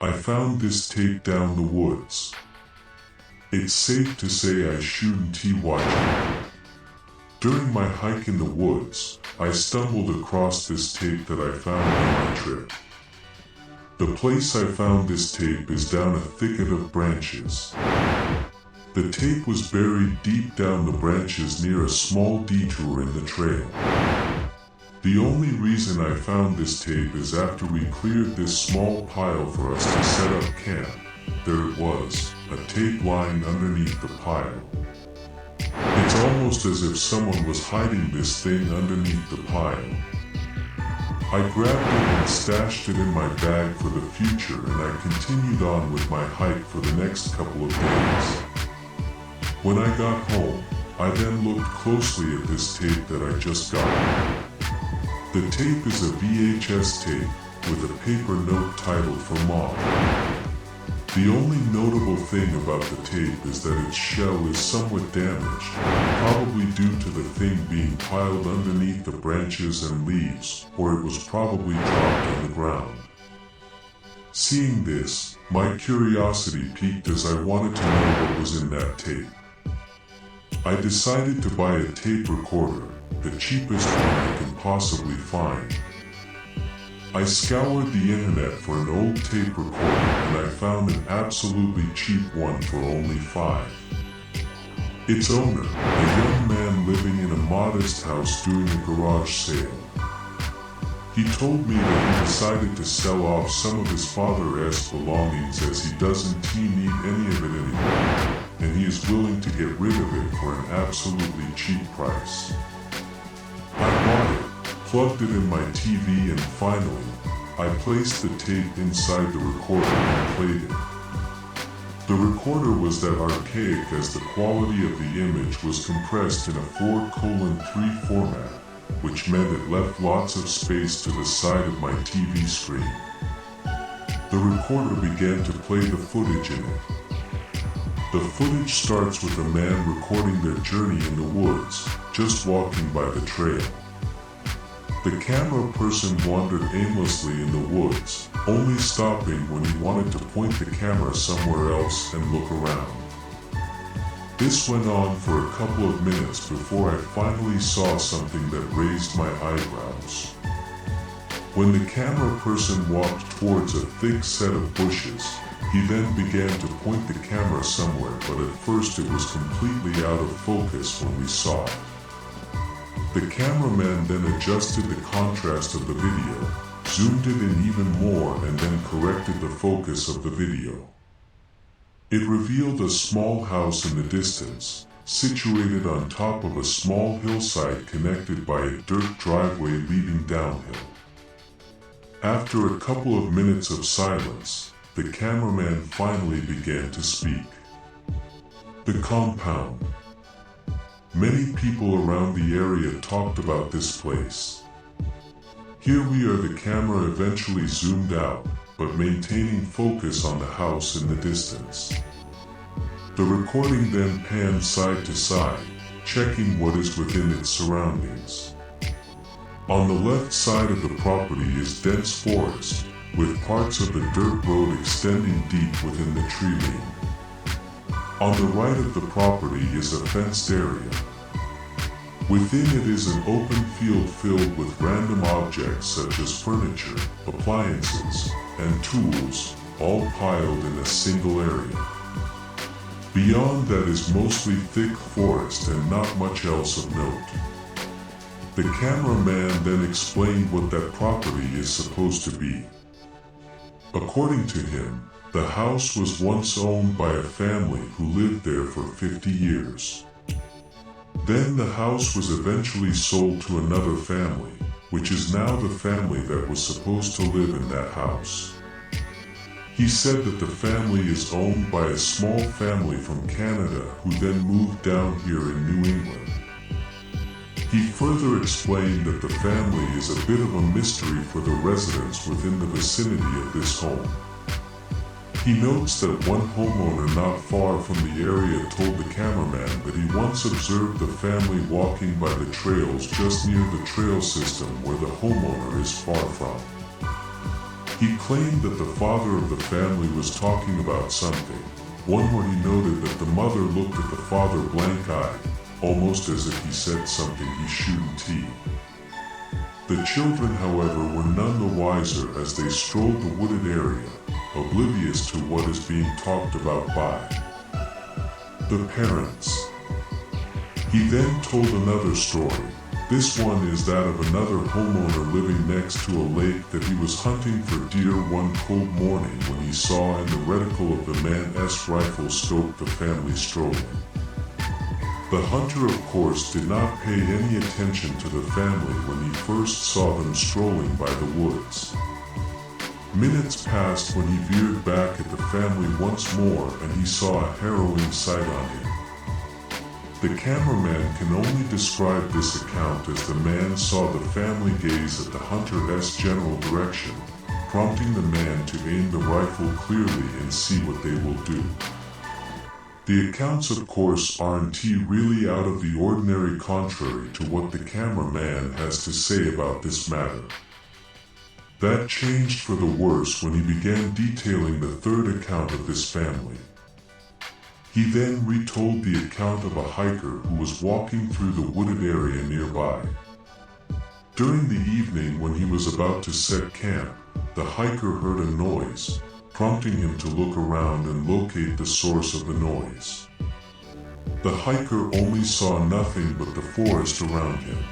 I found this tape down the woods. It's safe to say I shouldn't watch it. During my hike in the woods, I stumbled across this tape that I found on my trip. The place I found this tape is down a thicket of branches. The tape was buried deep down the branches near a small detour in the trail. The only reason I found this tape is after we cleared this small pile for us to set up camp, there it was, a tape lying underneath the pile. It's almost as if someone was hiding this thing underneath the pile. I grabbed it and stashed it in my bag for the future, and I continued on with my hike for the next couple of days. When I got home, I then looked closely at this tape that I just got. The tape is a VHS tape with a paper note titled "For Mom." The only notable thing about the tape is that its shell is somewhat damaged, probably due to the thing being piled underneath the branches and leaves, or it was probably dropped on the ground. Seeing this, my curiosity piqued as I wanted to know what was in that tape. I decided to buy a tape recorder, the cheapest one I can possibly find. I scoured the internet for an old tape recorder, and I found an absolutely cheap one for only $5. Its owner, a young man living in a modest house doing a garage sale. He told me that he decided to sell off some of his father's belongings as he doesn't need any of it anymore, and he is willing to get rid of it for an absolutely cheap price. I bought it, plugged it in my TV, and finally, I placed the tape inside the recorder and played it. The recorder was that archaic as the quality of the image was compressed in a 4:3 format, which meant it left lots of space to the side of my TV screen. The recorder began to play the footage in it. The footage starts with a man recording their journey in the woods, just walking by the trail. The camera person wandered aimlessly in the woods, only stopping when he wanted to point the camera somewhere else and look around. This went on for a couple of minutes before I finally saw something that raised my eyebrows. When the camera person walked towards a thick set of bushes, he then began to point the camera somewhere, but at first it was completely out of focus when we saw it. The cameraman then adjusted the contrast of the video, zoomed it in even more, and then corrected the focus of the video. It revealed a small house in the distance, situated on top of a small hillside connected by a dirt driveway leading downhill. After a couple of minutes of silence, the cameraman finally began to speak. The compound. Many people around the area talked about this place. Here we are. The camera eventually zoomed out, but maintaining focus on the house in the distance. The recording then panned side to side, checking what is within its surroundings. On the left side of the property is dense forest, with parts of the dirt road extending deep within the tree line. On the right of the property is a fenced area. Within it is an open field filled with random objects such as furniture, appliances, and tools, all piled in a single area. Beyond that is mostly thick forest and not much else of note. The cameraman then explained what that property is supposed to be. According to him, the house was once owned by a family who lived there for 50 years. Then the house was eventually sold to another family, which is now the family that was supposed to live in that house. He said that the family is owned by a small family from Canada who then moved down here in New England. He further explained that the family is a bit of a mystery for the residents within the vicinity of this home. He notes that one homeowner not far from the area told the cameraman that he once observed the family walking by the trails just near the trail system where the homeowner is far from. He claimed that the father of the family was talking about something, one where he noted that the mother looked at the father blank-eyed, almost as if he said something he shouldn't hear. The children, however, were none the wiser as they strolled the wooded area, oblivious to what is being talked about by the parents. He then told another story. This one is that of another homeowner living next to a lake that he was hunting for deer one cold morning when he saw in the reticle of the man's rifle scope the family strolling. The hunter, of course, did not pay any attention to the family when he first saw them strolling by the woods. Minutes passed when he veered back at the family once more and he saw a harrowing sight on him. The cameraman can only describe this account as the man saw the family gaze at the hunter's general direction, prompting the man to aim the rifle clearly and see what they will do. The accounts, of course, aren't really out of the ordinary, contrary to what the cameraman has to say about this matter. That changed for the worse when he began detailing the third account of this family. He then retold the account of a hiker who was walking through the wooded area nearby. During the evening when he was about to set camp, the hiker heard a noise, prompting him to look around and locate the source of the noise. The hiker only saw nothing but the forest around him.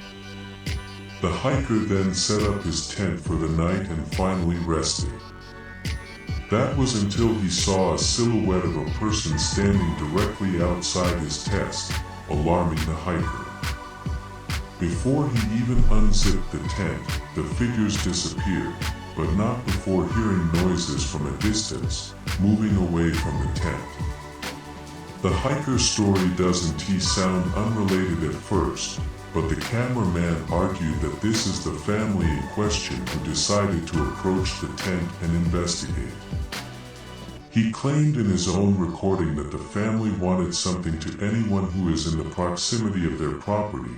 The hiker then set up his tent for the night and finally rested. That was until he saw a silhouette of a person standing directly outside his tent, alarming the hiker. Before he even unzipped the tent, the figures disappeared, but not before hearing noises from a distance, moving away from the tent. The hiker's story doesn't sound unrelated at first, but the cameraman argued that this is the family in question who decided to approach the tent and investigate. He claimed in his own recording that the family wanted something to anyone who is in the proximity of their property,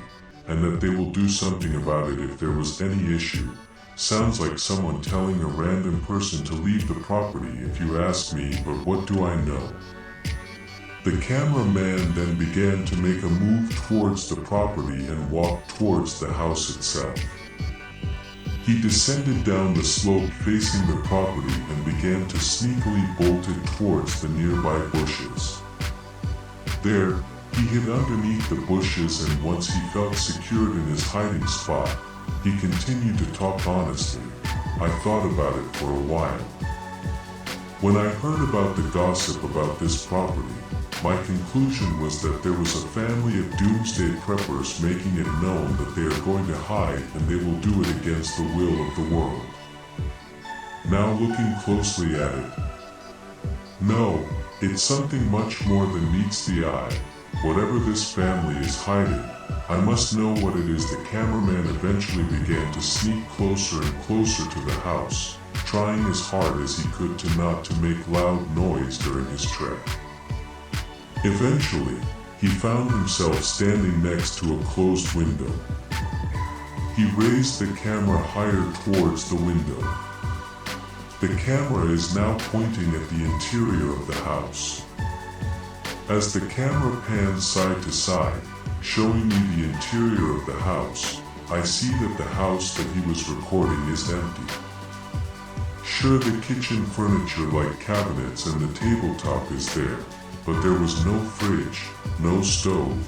and that they will do something about it if there was any issue. Sounds like someone telling a random person to leave the property if you ask me, but what do I know? The cameraman then began to make a move towards the property and walked towards the house itself. He descended down the slope facing the property and began to sneakily bolt it towards the nearby bushes. There, he hid underneath the bushes, and once he felt secured in his hiding spot, he continued to talk honestly. I thought about it for a while. When I heard about the gossip about this property, my conclusion was that there was a family of doomsday preppers making it known that they are going to hide and they will do it against the will of the world. Now looking closely at it, no, it's something much more than meets the eye. Whatever this family is hiding, I must know what it is. The cameraman eventually began to sneak closer and closer to the house, trying as hard as he could to not to make loud noise during his trek. Eventually, he found himself standing next to a closed window. He raised the camera higher towards the window. The camera is now pointing at the interior of the house. As the camera pans side to side, showing me the interior of the house, I see that the house that he was recording is empty. Sure, the kitchen furniture like cabinets and the tabletop is there, but there was no fridge, no stove,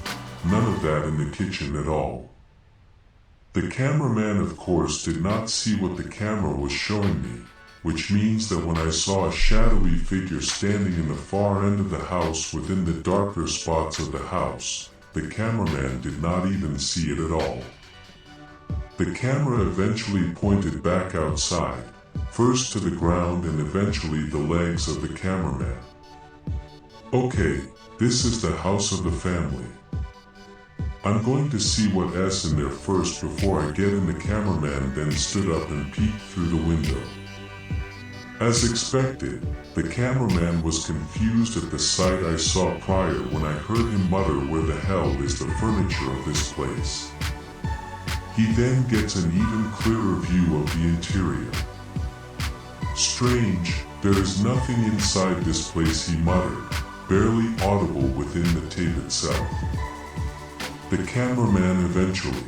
none of that in the kitchen at all. The cameraman, of course, did not see what the camera was showing me, which means that when I saw a shadowy figure standing in the far end of the house within the darker spots of the house, the cameraman did not even see it at all. The camera eventually pointed back outside, first to the ground and eventually the legs of the cameraman. Okay, this is the house of the family. I'm going to see what's in there first before I get in. The cameraman then stood up and peeked through the window. As expected, the cameraman was confused at the sight I saw prior when I heard him mutter, "Where the hell is the furniture of this place?" He then gets an even clearer view of the interior. Strange, there is nothing inside this place, he muttered, barely audible within the tape itself. The cameraman eventually